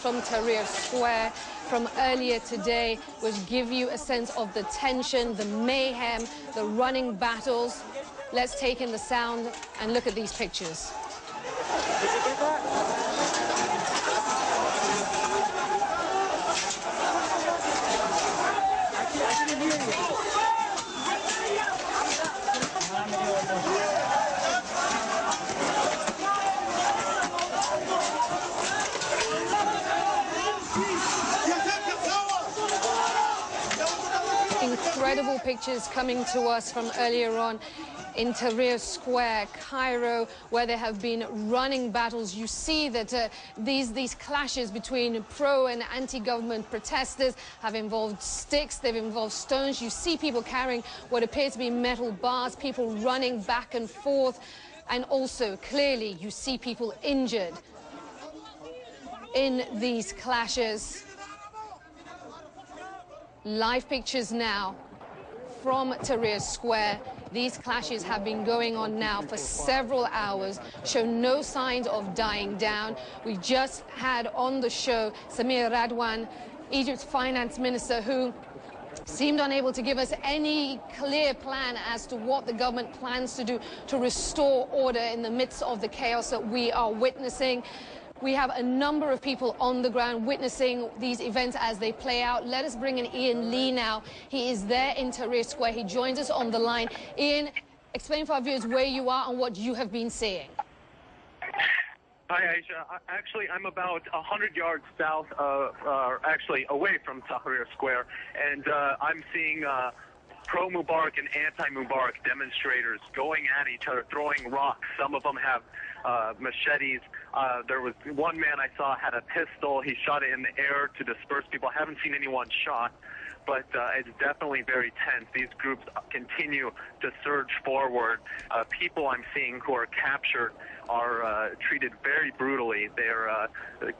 from Tahrir Square from earlier today, which give you a sense of the tension, the mayhem, the running battles. Let's take in the sound and look at these pictures. Did you get that? I didn't hear you. Incredible pictures coming to us from earlier on in Tahrir Square, Cairo, where there have been running battles. You see that these clashes between pro and anti-government protesters have involved sticks, they've involved stones. You see people carrying what appear to be metal bars, people running back and forth, and also clearly you see people injured in these clashes. Live pictures now from Tahrir Square. These clashes have been going on now for several hours, show no signs of dying down. We just had on the show Samir Radwan, Egypt's finance minister, who seemed unable to give us any clear plan as to what the government plans to do to restore order in the midst of the chaos that we are witnessing. We have a number of people on the ground witnessing these events as they play out. Let us bring in Ian Lee now. He is there in Tahrir Square. He joins us on the line. Ian, explain for our viewers where you are and what you have been seeing. Hi, Aisha. Actually, I'm about 100 yards south of, actually away from Tahrir Square, and I'm seeing pro-Mubarak and anti-Mubarak demonstrators going at each other, throwing rocks. Some of them have machetes. There was one man I saw had a pistol. He shot it in the air to disperse people. I haven't seen anyone shot, but it's definitely very tense. These groups continue to surge forward. People I'm seeing who are captured are treated very brutally. They're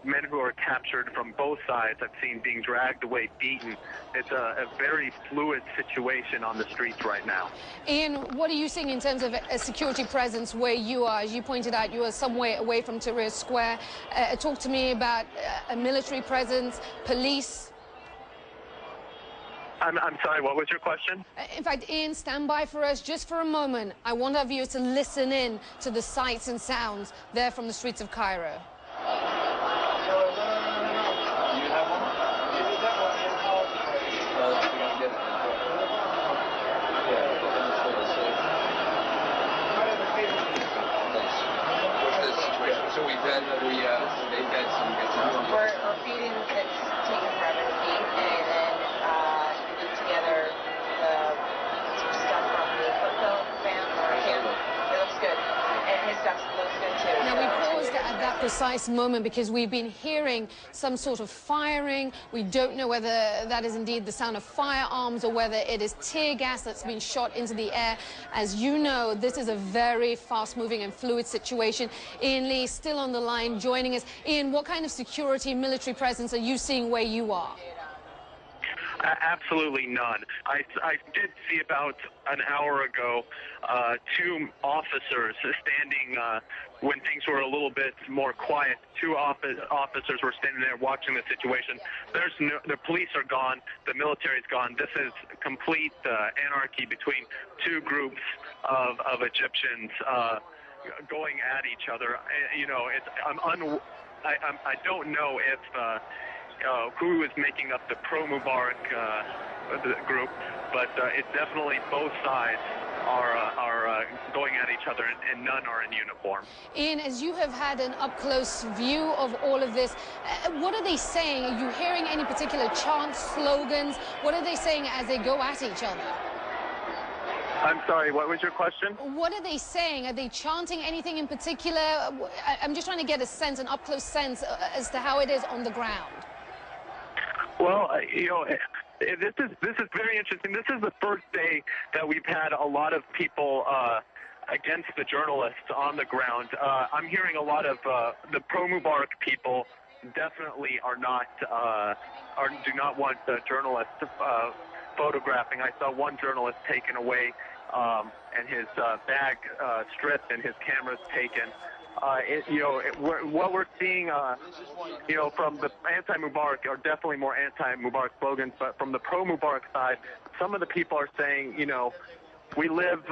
men who are captured from both sides I've seen being dragged away, beaten. It's a very fluid situation on the streets right now. Ian, what are you seeing in terms of a security presence where you are? As you pointed out, you are some way away from Tahrir Square. Talk to me about a military presence, police. I'm sorry, what was your question? In fact, Ian, stand by for us just for a moment. I want our viewers to listen in to the sights and sounds there from the streets of Cairo. We're feeding that's taken forever to feed, and then we get together some stuff from the football fan or him. It looks good, and his stuff looks good too. Now, we paused at that precise moment because we've been hearing some sort of firing. We don't know whether that is indeed the sound of firearms or whether it is tear gas that's been shot into the air. As you know, this is a very fast-moving and fluid situation. Ian Lee still on the line joining us. Ian, what kind of security, military presence are you seeing where you are? Absolutely none. I did see about an hour ago 2 officers standing when things were a little bit more quiet. 2 officers were standing there watching the situation. The police are gone. The military's gone. This is complete anarchy between 2 groups of Egyptians going at each other. You know, I don't know if who is making up the pro-Mubarak group, but it's definitely both sides are going at each other, and none are in uniform. Ian, as you have had an up-close view of all of this, what are they saying? Are you hearing any particular chants, slogans? What are they saying as they go at each other? I'm sorry, what was your question? What are they saying? Are they chanting anything in particular? I'm just trying to get a sense, an up-close sense as to how it is on the ground. Well, you know, this is very interesting. This is the first day that we've had a lot of people against the journalists on the ground. I'm hearing a lot of the pro-Mubarak people definitely are not do not want the journalists photographing. I saw one journalist taken away and his bag stripped and his cameras taken. what we're seeing, from the anti-Mubarak are definitely more anti-Mubarak slogans, but from the pro-Mubarak side, some of the people are saying, we live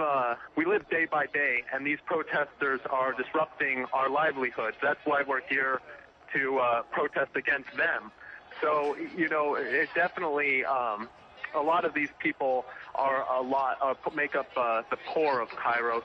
day by day, and these protesters are disrupting our livelihoods. That's why we're here to protest against them. So, it definitely, a lot of these people are make up the core of Cairo.